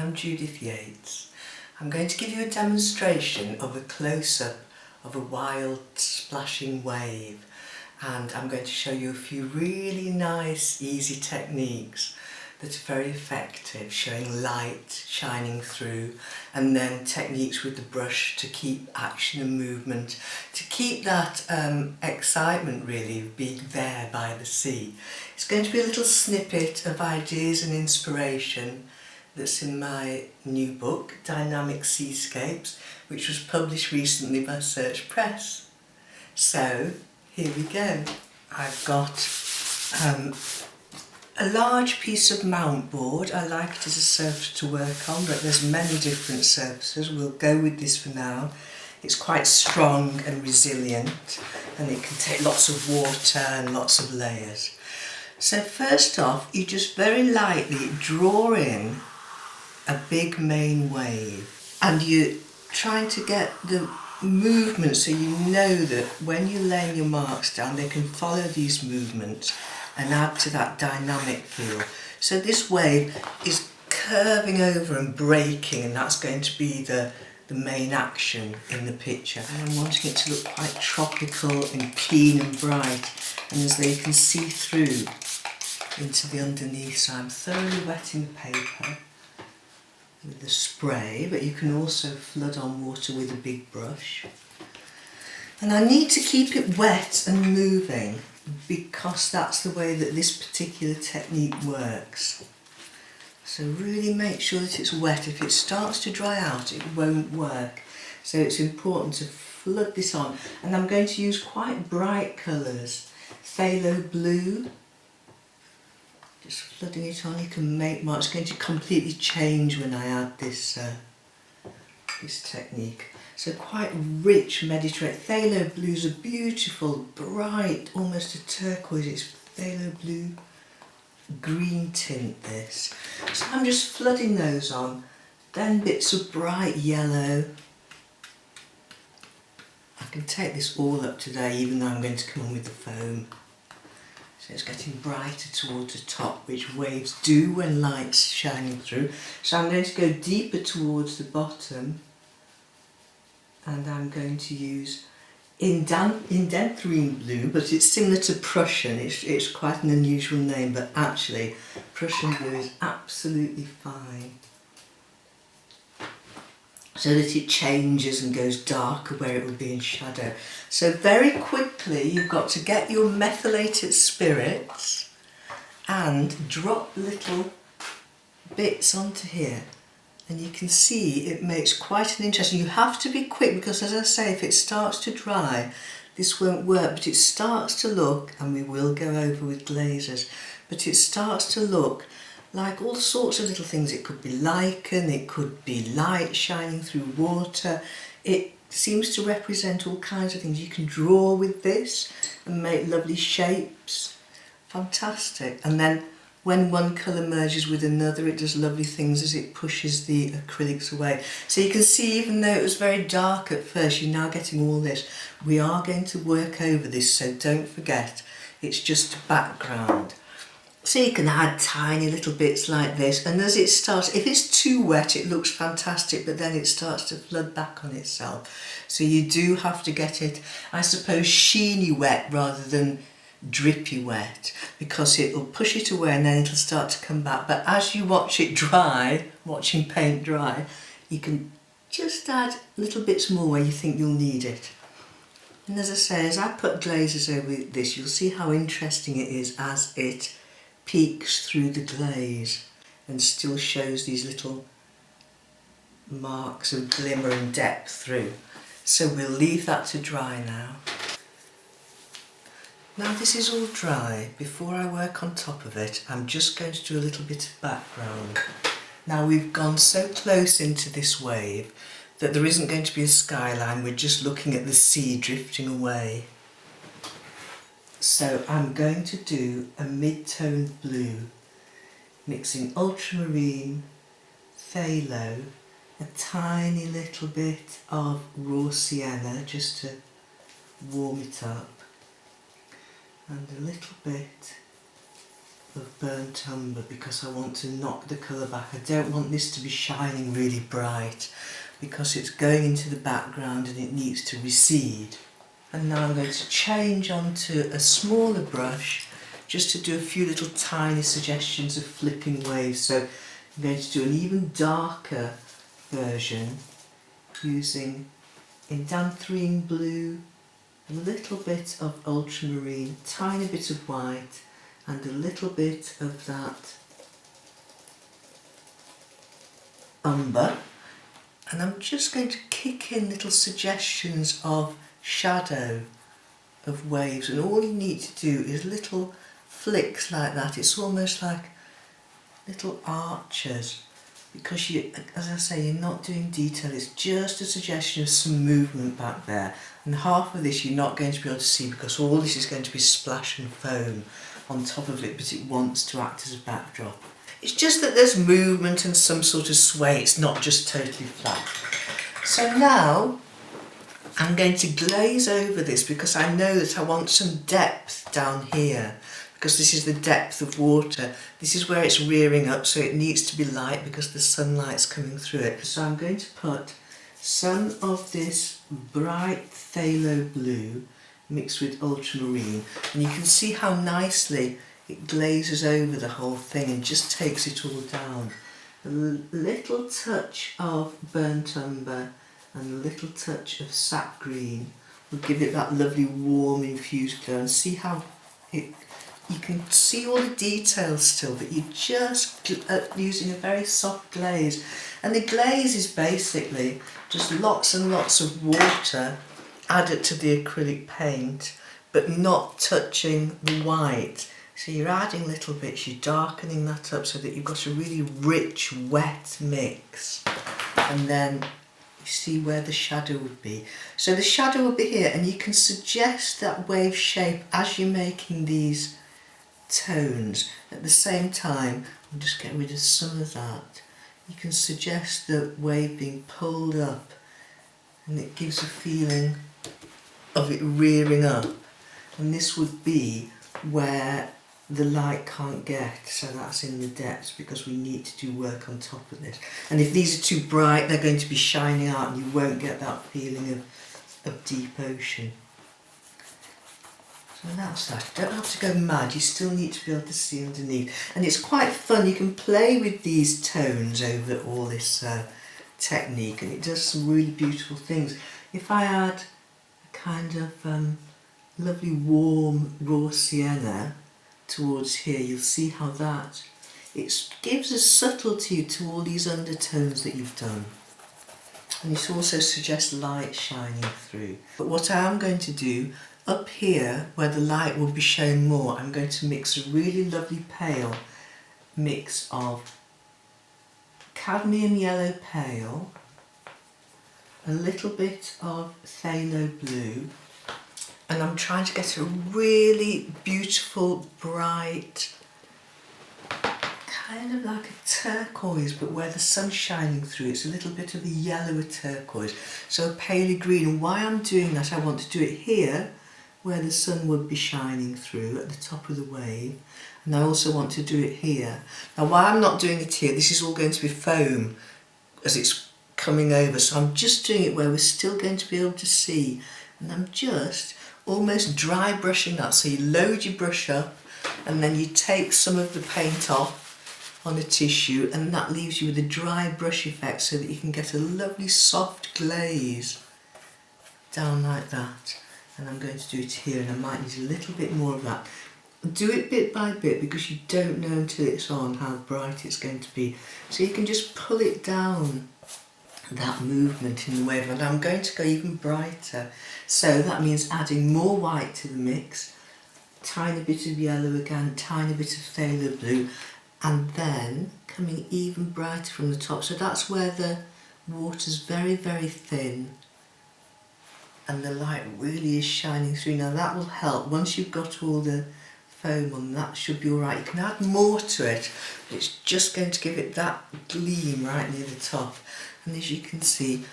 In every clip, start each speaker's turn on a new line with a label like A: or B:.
A: I'm Judith Yates. I'm going to give you a demonstration of a close-up of a wild splashing wave, and I'm going to show you a few really nice easy techniques that are very effective, showing light shining through, and then techniques with the brush to keep action and movement, to keep that excitement really of being there by the sea. It's going to be a little snippet of ideas and inspiration that's in my new book, Dynamic Seascapes, which was published recently by Search Press. So here we go. I've got a large piece of mount board. I like it as a surface to work on, but there's many different surfaces. We'll go with this for now. It's quite strong and resilient, and it can take lots of water and lots of layers. So first off, you just very lightly draw in a big main wave, and you're trying to get the movement so you know that when you're laying your marks down, they can follow these movements and add to that dynamic feel. So this wave is curving over and breaking, and that's going to be the main action in the picture. And I'm wanting it to look quite tropical and clean and bright, and as though you can see through into the underneath. So I'm thoroughly wetting the paper with the spray, but you can also flood on water with a big brush. And I need to keep it wet and moving because that's the way that this particular technique works. So really make sure that it's wet. If it starts to dry out, it won't work. So it's important to flood this on. And I'm going to use quite bright colours. Phthalo blue. Just flooding it on. You can make marks. It's going to completely change when I add this this technique. So quite rich Mediterranean. Phthalo blues are beautiful, bright, almost a turquoise. It's phthalo blue, green tint this. So I'm just flooding those on. Then bits of bright yellow. I can take this all up today, even though I'm going to come on with the foam. So it's getting brighter towards the top, which waves do when light's shining through. So I'm going to go deeper towards the bottom. And I'm going to use indanthrine blue, but it's similar to Prussian. It's quite an unusual name, but actually Prussian blue is absolutely fine. So that it changes and goes darker where it would be in shadow. So very quickly you've got to get your methylated spirits and drop little bits onto here. And you can see it makes quite an interesting. You have to be quick because, as I say, if it starts to dry, this won't work. But it starts to look, and we will go over with glazes, but it starts to look like all sorts of little things. It could be lichen, it could be light shining through water. It seems to represent all kinds of things. You can draw with this and make lovely shapes. Fantastic. And then when one colour merges with another, it does lovely things as it pushes the acrylics away. So you can see, even though it was very dark at first, you're now getting all this. We are going to work over this, so don't forget, it's just a background. So you can add tiny little bits like this, and as it starts, if it's too wet, it looks fantastic, but then it starts to flood back on itself. So you do have to get it, I suppose, sheeny wet rather than drippy wet, because it'll push it away and then it'll start to come back. But as you watch it dry, watching paint dry, you can just add little bits more where you think you'll need it. And as I say, as I put glazes over this, you'll see how interesting it is as it peeks through the glaze and still shows these little marks of glimmer and depth through. So we'll leave that to dry now. Now this is all dry. Before I work on top of it, I'm just going to do a little bit of background. Now we've gone so close into this wave that there isn't going to be a skyline, we're just looking at the sea drifting away. So I'm going to do a mid-toned blue, mixing ultramarine, phthalo, a tiny little bit of raw sienna just to warm it up, and a little bit of burnt umber because I want to knock the colour back. I don't want this to be shining really bright because it's going into the background and it needs to recede. And now I'm going to change onto a smaller brush just to do a few little tiny suggestions of flipping waves. So I'm going to do an even darker version using Indanthrene blue, a little bit of ultramarine, tiny bit of white and a little bit of that umber. And I'm just going to kick in little suggestions of shadow of waves, and all you need to do is little flicks like that. It's almost like little arches because you, as I say, you're not doing detail, it's just a suggestion of some movement back there. And half of this you're not going to be able to see because all this is going to be splash and foam on top of it, but it wants to act as a backdrop. It's just that there's movement and some sort of sway, it's not just totally flat. So now I'm going to glaze over this because I know that I want some depth down here because this is the depth of water. This is where it's rearing up, so it needs to be light because the sunlight's coming through it. So I'm going to put some of this bright phthalo blue mixed with ultramarine, and you can see how nicely it glazes over the whole thing and just takes it all down. A little touch of burnt umber and a little touch of sap green will give it that lovely warm infused glow, and see how you can see all the details still, but you're just using a very soft glaze. And the glaze is basically just lots and lots of water added to the acrylic paint but not touching the white. So you're adding little bits, you're darkening that up so that you've got a really rich wet mix, and then you see where the shadow would be. So the shadow will be here, and you can suggest that wave shape as you're making these tones. At the same time, I'm just getting rid of some of that. You can suggest the wave being pulled up, and it gives a feeling of it rearing up. And this would be where the light can't get, so that's in the depths because we need to do work on top of this. And if these are too bright, they're going to be shining out and you won't get that feeling of deep ocean. So that's that. You don't have to go mad, you still need to be able to see underneath. And it's quite fun, you can play with these tones over all this technique, and it does some really beautiful things. If I add a kind of lovely warm raw sienna towards here, you'll see how that it gives a subtlety to all these undertones that you've done, and it also suggests light shining through. But what I am going to do up here where the light will be shown more, I'm going to mix a really lovely pale mix of cadmium yellow pale, a little bit of phthalo blue, and I'm trying to get a really beautiful, bright, kind of like a turquoise, but where the sun's shining through, it's a little bit of a yellower turquoise, so a paley green. And why I'm doing that, I want to do it here, where the sun would be shining through at the top of the wave, and I also want to do it here. Now why I'm not doing it here, this is all going to be foam as it's coming over, so I'm just doing it where we're still going to be able to see, and I'm just almost dry brushing that. So you load your brush up and then you take some of the paint off on a tissue, and that leaves you with a dry brush effect so that you can get a lovely soft glaze down like that. And I'm going to do it here, and I might need a little bit more of that. Do it bit by bit because you don't know until it's on how bright it's going to be. So you can just pull it down, that movement in the wave, and I'm going to go even brighter. So that means adding more white to the mix, tiny bit of yellow again, tiny bit of phthalo blue, and then coming even brighter from the top. So that's where the water's very, very thin and the light really is shining through. Now that will help. Once you've got all the foam on, that should be alright. You can add more to it, but it's just going to give it that gleam right near the top. And as you can see,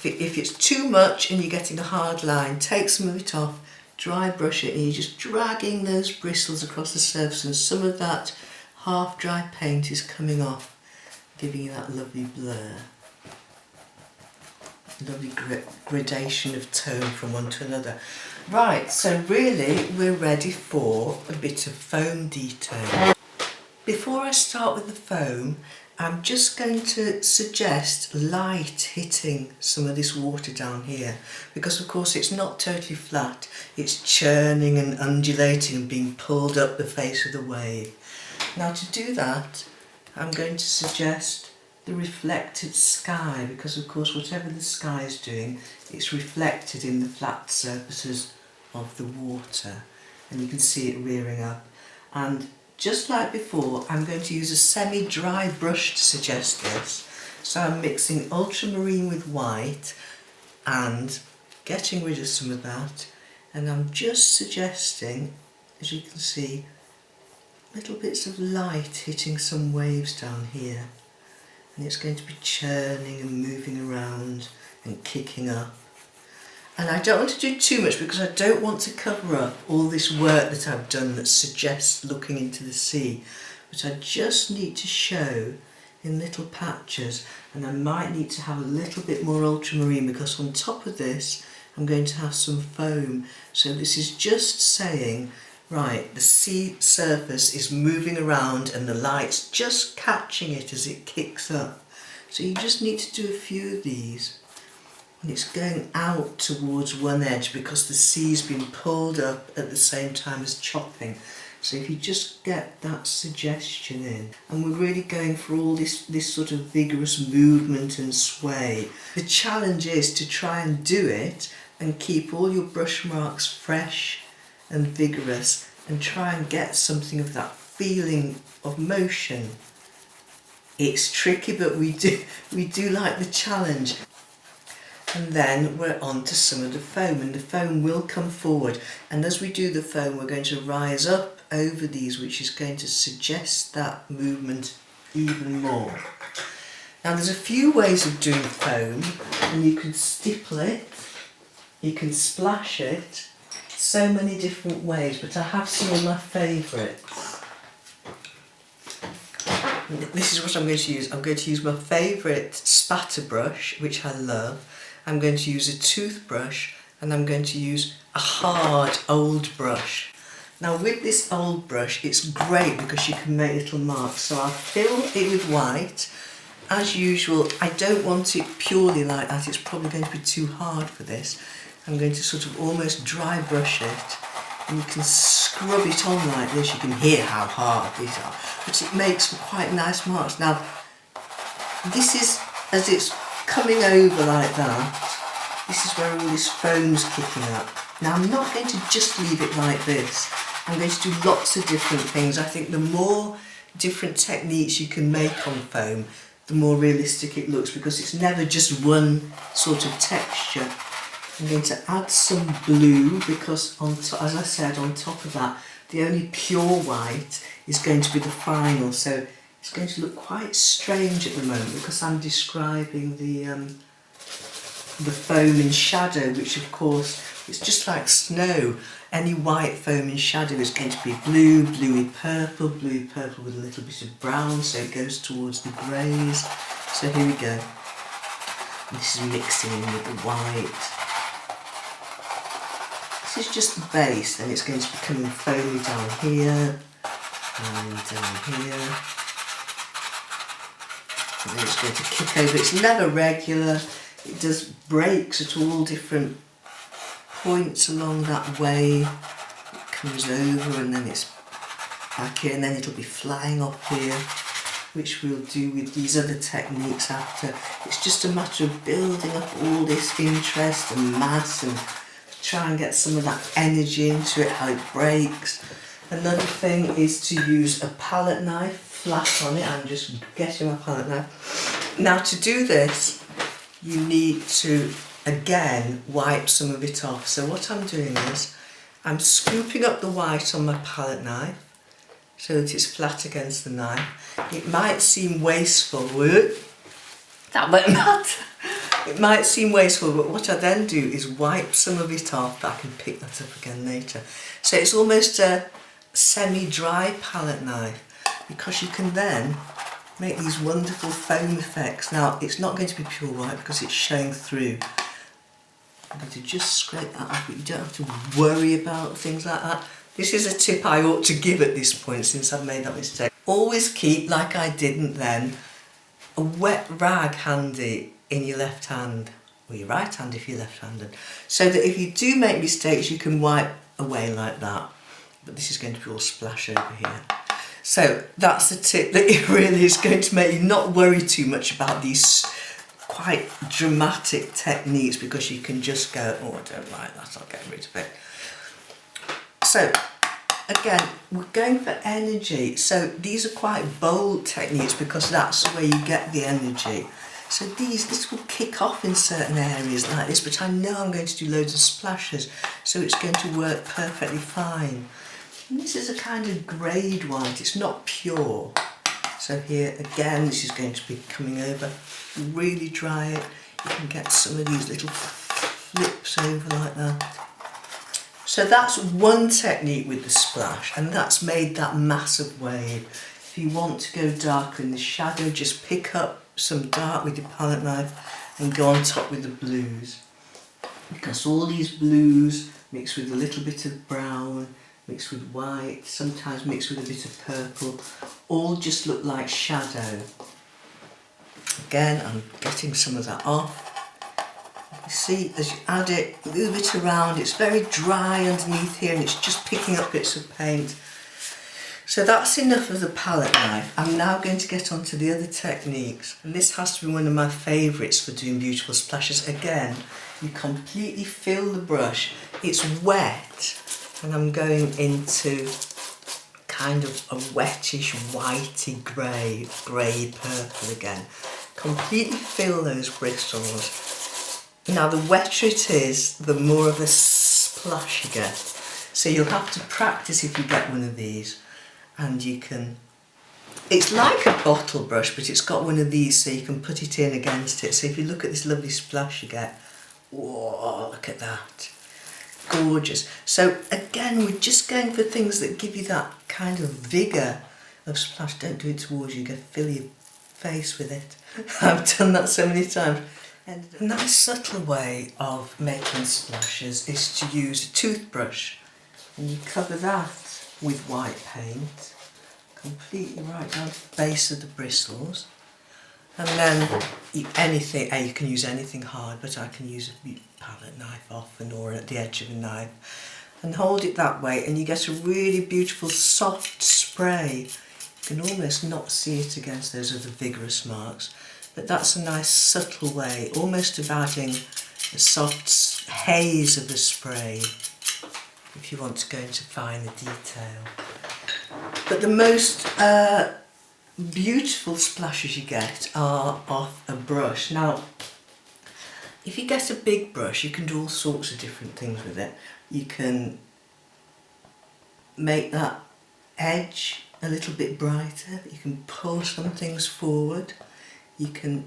A: if it's too much and you're getting a hard line, take some of it off, dry brush it and you're just dragging those bristles across the surface, and some of that half dry paint is coming off, giving you that lovely blur. Lovely gradation of tone from one to another. Right, so really we're ready for a bit of foam detail. Before I start with the foam, I'm just going to suggest light hitting some of this water down here, because of course it's not totally flat, it's churning and undulating and being pulled up the face of the wave. Now to do that, I'm going to suggest the reflected sky, because of course whatever the sky is doing, it's reflected in the flat surfaces of the water, and you can see it rearing up. And just like before, I'm going to use a semi-dry brush to suggest this. So I'm mixing ultramarine with white and getting rid of some of that, and I'm just suggesting, as you can see, little bits of light hitting some waves down here. And it's going to be churning and moving around and kicking up. And I don't want to do too much because I don't want to cover up all this work that I've done that suggests looking into the sea. But I just need to show in little patches, and I might need to have a little bit more ultramarine because on top of this I'm going to have some foam. So this is just saying, right, the sea surface is moving around and the light's just catching it as it kicks up. So you just need to do a few of these. And it's going out towards one edge because the sea's been pulled up at the same time as chopping. So if you just get that suggestion in, and we're really going for all this sort of vigorous movement and sway. The challenge is to try and do it and keep all your brush marks fresh and vigorous, and try and get something of that feeling of motion. It's tricky, but we do like the challenge. And then we're on to some of the foam, and the foam will come forward, and as we do the foam we're going to rise up over these, which is going to suggest that movement even more. Now there's a few ways of doing foam, and you can stipple it, you can splash it, so many different ways, but I have some of my favourites. This is what I'm going to use. I'm going to use my favourite spatter brush, which I love. I'm going to use a toothbrush, and I'm going to use a hard old brush. Now with this old brush, it's great because you can make little marks. So I'll fill it with white. As usual, I don't want it purely like that. It's probably going to be too hard for this. I'm going to sort of almost dry brush it, and you can scrub it on like this. You can hear how hard these are, but it makes quite nice marks. Now this is, as it's coming over like that, this is where all this foam's kicking up. Now I'm not going to just leave it like this. I'm going to do lots of different things. I think the more different techniques you can make on foam, the more realistic it looks, because it's never just one sort of texture. I'm going to add some blue because, as I said, on top of that, the only pure white is going to be the final. So it's going to look quite strange at the moment because I'm describing the foam in shadow, which of course it's just like snow. Any white foam in shadow is going to be blue, bluey purple with a little bit of brown, so it goes towards the greys. So here we go. This is mixing in with the white. This is just the base, then it's going to be coming foamy down here and down here. And then it's going to kick over. It's never regular. It does breaks at all different points along that wave. It comes over and then it's back here, and then it'll be flying up here, which we'll do with these other techniques after. It's just a matter of building up all this interest and mass and try and get some of that energy into it, how it breaks. Another thing is to use a palette knife flat on it. I'm just getting my palette knife. Now to do this, you need to again wipe some of it off. So what I'm doing is I'm scooping up the white on my palette knife so that it's flat against the knife. It might seem wasteful, that won't matter. It might seem wasteful, but what I then do is wipe some of it off, but I can pick that up again later. So it's almost a semi-dry palette knife, because you can then make these wonderful foam effects. Now, it's not going to be pure white because it's showing through. I'm going to just scrape that off, but you don't have to worry about things like that. This is a tip I ought to give at this point since I've made that mistake. Always keep, like I didn't then, a wet rag handy in your left hand, or your right hand if you're left-handed, so that if you do make mistakes you can wipe away like that. But this is going to be all splash over here. So that's a tip that it really is going to make you not worry too much about these quite dramatic techniques, because you can just go, oh, I don't like that, I'll get rid of it. So again, we're going for energy. So these are quite bold techniques because that's where you get the energy. So this will kick off in certain areas like this, but I know I'm going to do loads of splashes, so it's going to work perfectly fine. And this is a kind of greyed white, it's not pure. So here again, this is going to be coming over. Really dry it, you can get some of these little flips over like that. So that's one technique with the splash, and that's made that massive wave. If you want to go darker in the shadow, just pick up some dark with your palette knife and go on top with the blues. Because all these blues mixed with a little bit of brown, mixed with white, sometimes mixed with a bit of purple, all just look like shadow. Again, I'm getting some of that off. You see, as you add it a little bit around, it's very dry underneath here and it's just picking up bits of paint. So that's enough of the palette knife. I'm now going to get on to the other techniques. And this has to be one of my favourites for doing beautiful splashes. Again, you completely fill the brush. It's wet, and I'm going into kind of a wettish, whitey grey purple again. Completely fill those bristles. Now the wetter it is, the more of a splash you get. So you'll have to practice if you get one of these. And you can, it's like a bottle brush, but it's got one of these so you can put it in against it. So if you look at this lovely splash you get, whoa, look at that. Gorgeous. So again, we're just going for things that give you that kind of vigour of splash. Don't do it towards you, go fill your face with it. I've done that so many times. And a nice subtle way of making splashes is to use a toothbrush, and you cover that with white paint, completely right down to the base of the bristles. And then you can use anything hard, but I can use a palette knife often, or at the edge of a knife, and hold it that way, and you get a really beautiful soft spray. You can almost not see it against those other vigorous marks, but that's a nice subtle way, almost of adding a soft haze of a spray if you want to go into finer detail. But the most beautiful splashes you get are off a brush. Now, if you get a big brush, you can do all sorts of different things with it. You can make that edge a little bit brighter, you can pull some things forward, you can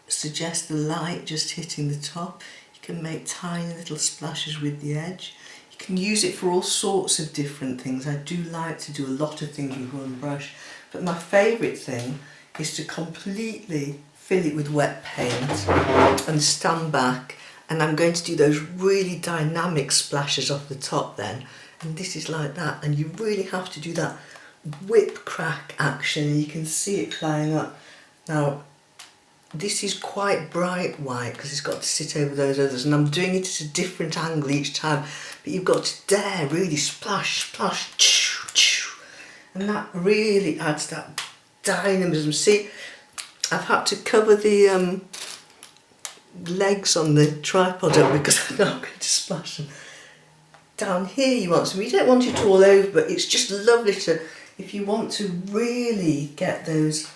A: suggest the light just hitting the top, you can make tiny little splashes with the edge. You can use it for all sorts of different things. I do like to do a lot of things with one brush, but my favourite thing is to completely fill it with wet paint and stand back, and I'm going to do those really dynamic splashes off the top then, and this is like that, and you really have to do that whip crack action, and you can see it flying up. Now this is quite bright white because it's got to sit over those others, and I'm doing it at a different angle each time, but you've got to dare really splash, splash, choo, choo, and that really adds that dynamism. See, I've had to cover the legs on the tripod up because I'm not going to splash them. Down here you want some, you don't want it all over, but it's just lovely to, if you want to really get those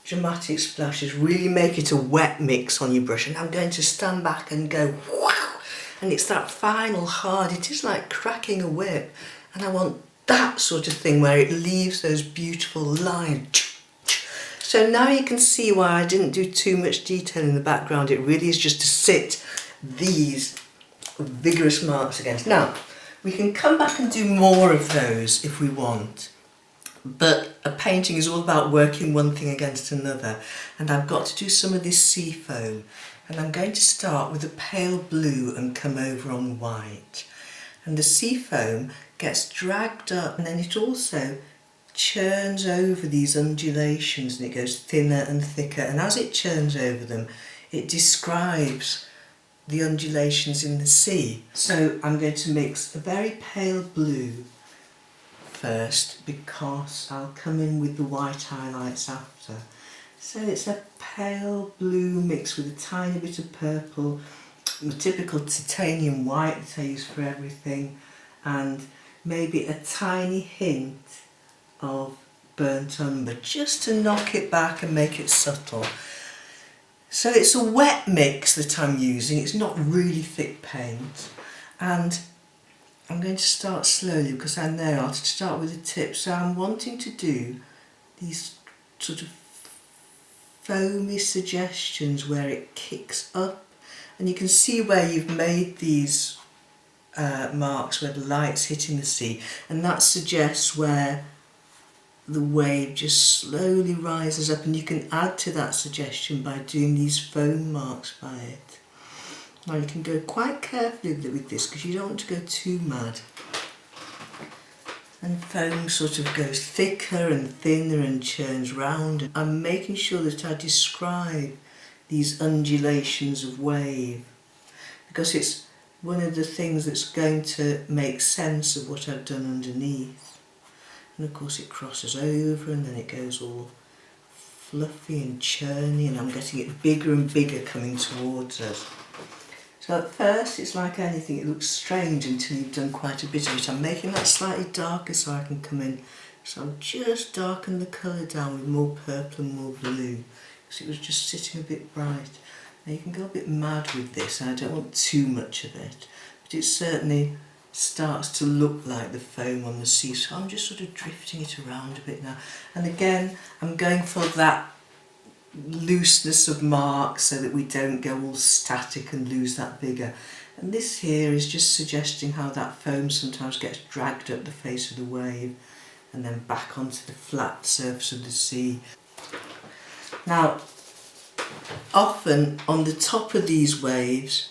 A: dramatic splashes, really make it a wet mix on your brush. And I'm going to stand back and go wow, and it's that final hard, it is like cracking a whip, and I want that sort of thing where it leaves those beautiful lines. So now you can see why I didn't do too much detail in the background. It really is just to sit these vigorous marks against. Now, we can come back and do more of those if we want. But a painting is all about working one thing against another, and I've got to do some of this sea foam, and I'm going to start with a pale blue and come over on white, and the sea foam gets dragged up and then it also churns over these undulations and it goes thinner and thicker, and as it churns over them it describes the undulations in the sea. So I'm going to mix a very pale blue first because I'll come in with the white highlights after. So it's a pale blue mixed with a tiny bit of purple, the typical titanium white that I use for everything, and maybe a tiny hint of burnt umber just to knock it back and make it subtle. So it's a wet mix that I'm using, it's not really thick paint, and I'm going to start slowly because I know I'll start with a tip. So I'm wanting to do these sort of foamy suggestions where it kicks up, and you can see where you've made these marks where the light's hitting the sea, and that suggests where the wave just slowly rises up, and you can add to that suggestion by doing these foam marks by it. Now you can go quite carefully with this because you don't want to go too mad. And foam sort of goes thicker and thinner and churns round. I'm making sure that I describe these undulations of wave because it's one of the things that's going to make sense of what I've done underneath. And of course it crosses over and then it goes all fluffy and churny, and I'm getting it bigger and bigger coming towards us. So at first it's like anything, it looks strange until you've done quite a bit of it. I'm making that slightly darker so I can come in. So I'll just darken the colour down with more purple and more blue because it was just sitting a bit bright. Now you can go a bit mad with this, and I don't want too much of it, but it certainly starts to look like the foam on the sea, so I'm just sort of drifting it around a bit now. And again, I'm going for that looseness of marks so that we don't go all static and lose that vigour. And this here is just suggesting how that foam sometimes gets dragged up the face of the wave and then back onto the flat surface of the sea. Now, often on the top of these waves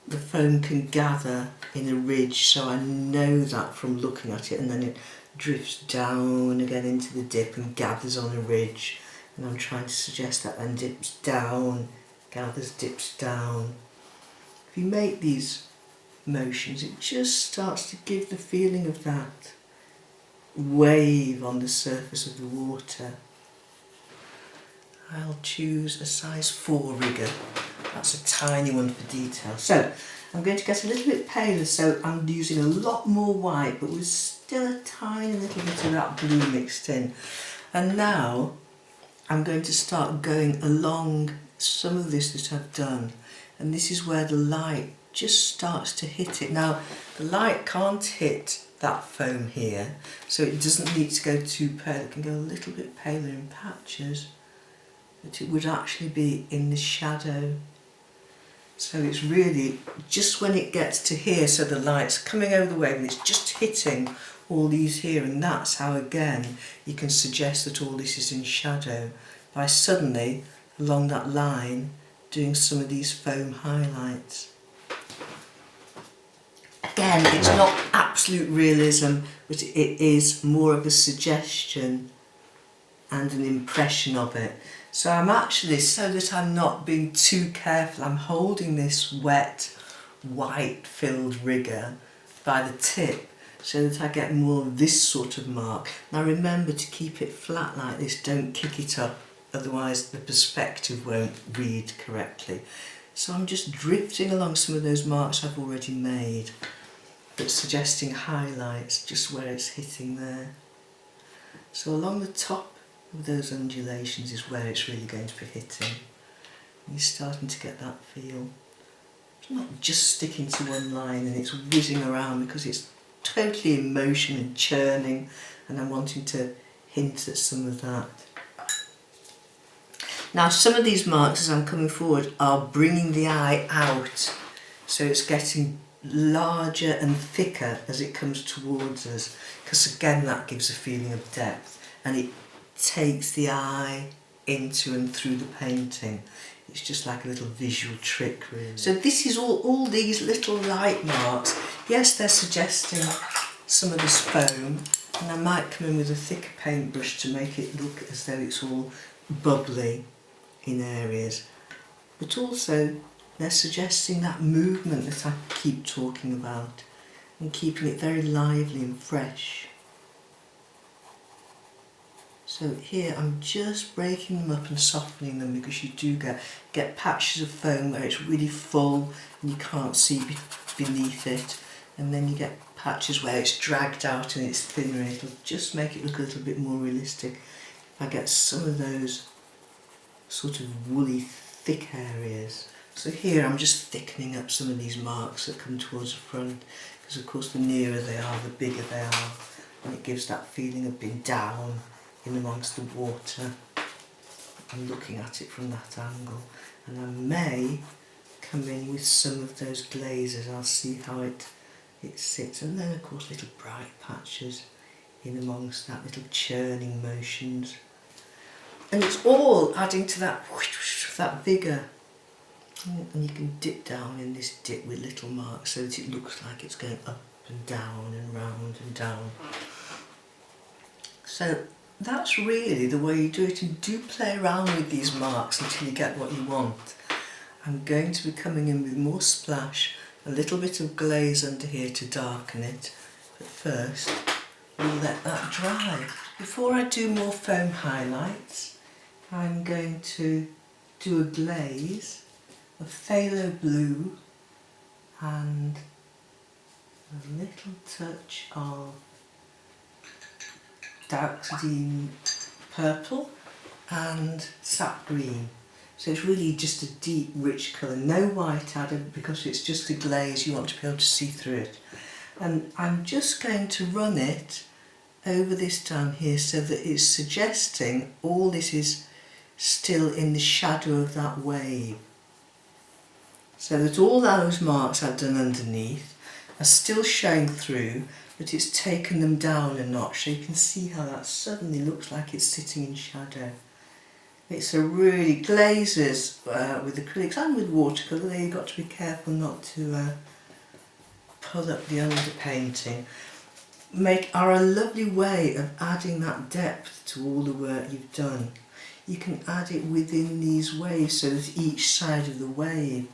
A: the foam can gather in a ridge, so I know that from looking at it, and then it drifts down again into the dip and gathers on a ridge. And I'm trying to suggest that then dips down, gathers, dips down. If you make these motions, it just starts to give the feeling of that wave on the surface of the water. I'll choose a size 4 rigger. That's a tiny one for detail. So I'm going to get a little bit paler, so I'm using a lot more white, but with still a tiny little bit of that blue mixed in. And now I'm going to start going along some of this that I've done, and this is where the light just starts to hit it. Now the light can't hit that foam here, so it doesn't need to go too pale. It can go a little bit paler in patches, but it would actually be in the shadow. So it's really just when it gets to here, so the light's coming over the wave and it's just hitting all these here, and that's how again you can suggest that all this is in shadow by suddenly along that line doing some of these foam highlights. Again, it's not absolute realism, but it is more of a suggestion and an impression of it. So I'm actually, so that I'm not being too careful, I'm holding this wet white filled rigger by the tip so that I get more of this sort of mark. Now remember to keep it flat like this, don't kick it up, otherwise the perspective won't read correctly. So I'm just drifting along some of those marks I've already made, but suggesting highlights just where it's hitting there. So along the top of those undulations is where it's really going to be hitting. And you're starting to get that feel. It's not just sticking to one line and it's whizzing around, because it's totally in motion and churning, and I'm wanting to hint at some of that. Now some of these marks as I'm coming forward are bringing the eye out, so it's getting larger and thicker as it comes towards us, because again that gives a feeling of depth and it takes the eye into and through the painting. It's just like a little visual trick really. So this is all these little light marks. Yes, they're suggesting some of this foam, and I might come in with a thicker paintbrush to make it look as though it's all bubbly in areas, but also they're suggesting that movement that I keep talking about and keeping it very lively and fresh. So here I'm just breaking them up and softening them, because you do get patches of foam where it's really full and you can't see beneath it, and then you get patches where it's dragged out and it's thinner. It'll just make it look a little bit more realistic. If I get some of those sort of woolly thick areas. So here I'm just thickening up some of these marks that come towards the front, because of course the nearer they are the bigger they are, and it gives that feeling of being down in amongst the water. I'm looking at it from that angle, and I may come in with some of those glazes. I'll see how it sits, and then of course little bright patches in amongst that, little churning motions, and it's all adding to that vigour. And you can dip down in this dip with little marks so that it looks like it's going up and down and round and down. So that's really the way you do it, and do play around with these marks until you get what you want. I'm going to be coming in with more splash, a little bit of glaze under here to darken it, but first we'll let that dry. Before I do more foam highlights, I'm going to do a glaze of phthalo blue and a little touch of Dioxazine purple and sap green. So it's really just a deep rich colour, no white added, because it's just a glaze, you want to be able to see through it. And I'm just going to run it over this down here so that it's suggesting all this is still in the shadow of that wave. So that all those marks I've done underneath are still showing through, but it's taken them down a notch, so you can see how that suddenly looks like it's sitting in shadow. It's a really, glazes with acrylics and with watercolour, you've got to be careful not to pull up the underpainting, are a lovely way of adding that depth to all the work you've done. You can add it within these waves so that each side of the wave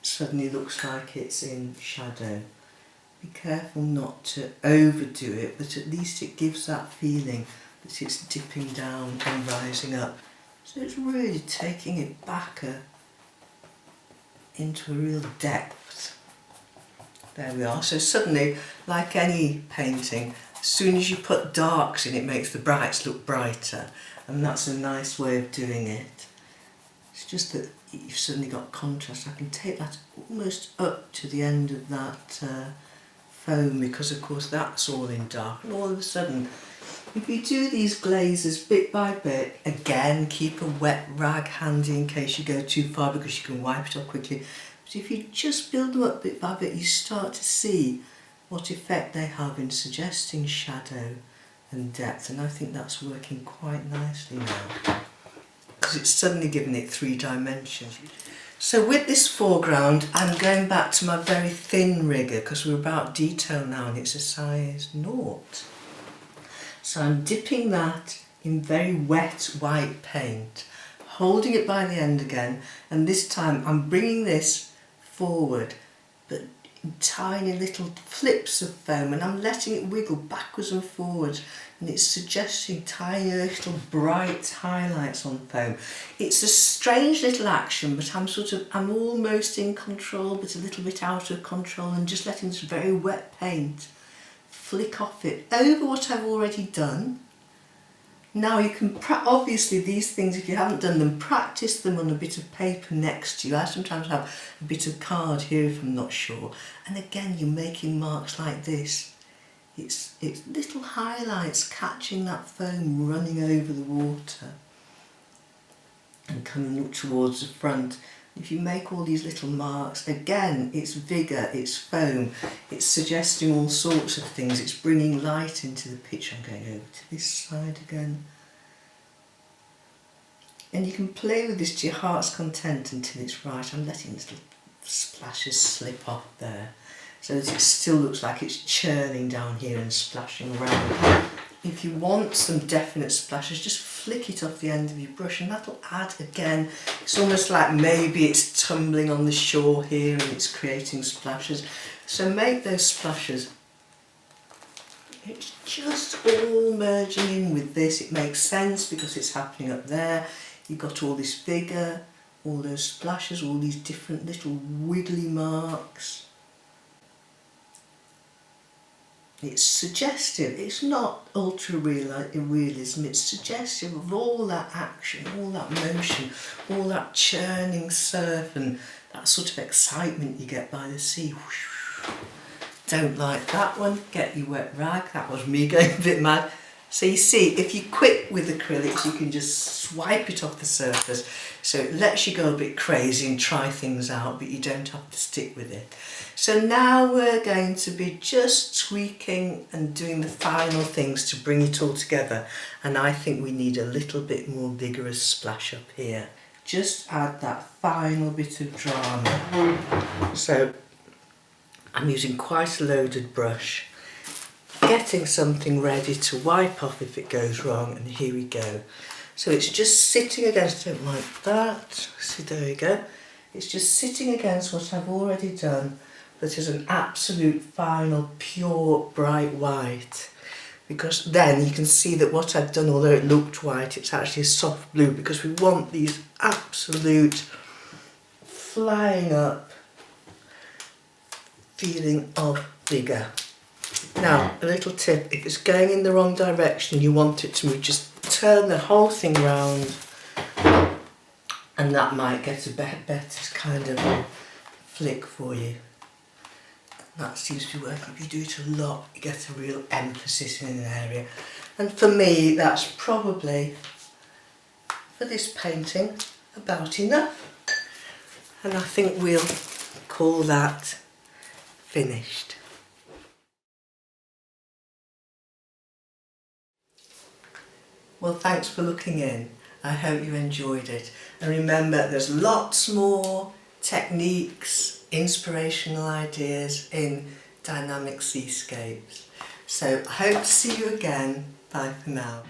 A: suddenly looks like it's in shadow. Be careful not to overdo it, but at least it gives that feeling that it's dipping down and rising up. So it's really taking it back into a real depth. There we are. So suddenly, like any painting, as soon as you put darks in, it makes the brights look brighter, and that's a nice way of doing it. It's just that you've suddenly got contrast. I can take that almost up to the end of that foam, because of course that's all in dark, and all of a sudden, if you do these glazes bit by bit, again keep a wet rag handy in case you go too far, because you can wipe it off quickly, but if you just build them up bit by bit, you start to see what effect they have in suggesting shadow and depth, and I think that's working quite nicely now, because it's suddenly given it 3 dimensions. So with this foreground, I'm going back to my very thin rigger, because we're about detail now and it's a size 0. So I'm dipping that in very wet white paint, holding it by the end again, and this time I'm bringing this forward, but in tiny little flips of foam, and I'm letting it wiggle backwards and forwards, and it's suggesting tiny little bright highlights on foam. It's a strange little action, but I'm almost in control, but a little bit out of control, and just letting this very wet paint flick off it over what I've already done. Now you can, obviously these things, if you haven't done them, practice them on a bit of paper next to you. I sometimes have a bit of card here if I'm not sure. And again, you're making marks like this. It's little highlights catching that foam running over the water. and coming up towards the front. If you make all these little marks, again, it's vigour, it's foam, it's suggesting all sorts of things, it's bringing light into the picture. I'm going over to this side again. And you can play with this to your heart's content until it's right. I'm letting little splashes slip off there so that it still looks like it's churning down here and splashing around. If you want some definite splashes, just flick it off the end of your brush and that'll add again. It's almost like maybe it's tumbling on the shore here and it's creating splashes. So make those splashes. It's just all merging in with this. It makes sense because it's happening up there. You've got all this vigour, all those splashes, all these different little wiggly marks. It's suggestive, it's not ultra realism, it's suggestive of all that action, all that motion, all that churning surf and that sort of excitement you get by the sea. Don't like that one, get your wet rag, that was me going a bit mad. So you see, if you're quick with acrylics, you can just swipe it off the surface. So it lets you go a bit crazy and try things out, but you don't have to stick with it. So now we're going to be just tweaking and doing the final things to bring it all together. And I think we need a little bit more vigorous splash up here. Just add that final bit of drama. So I'm using quite a loaded brush, getting something ready to wipe off if it goes wrong, and here we go. So it's just sitting against, don't like that, so there we go. It's just sitting against what I've already done, but as an absolute final pure bright white, because then you can see that what I've done, although it looked white, it's actually a soft blue, because we want these absolute flying up feeling of vigour. Now, a little tip, if it's going in the wrong direction, you want it to move, just turn the whole thing round and that might get a better kind of flick for you. That seems to work. If you do it a lot, you get a real emphasis in an area. And for me, that's probably, for this painting, about enough. And I think we'll call that finished. Well, thanks for looking in. I hope you enjoyed it. And remember, there's lots more techniques, inspirational ideas in Dynamic Seascapes. So I hope to see you again. Bye for now.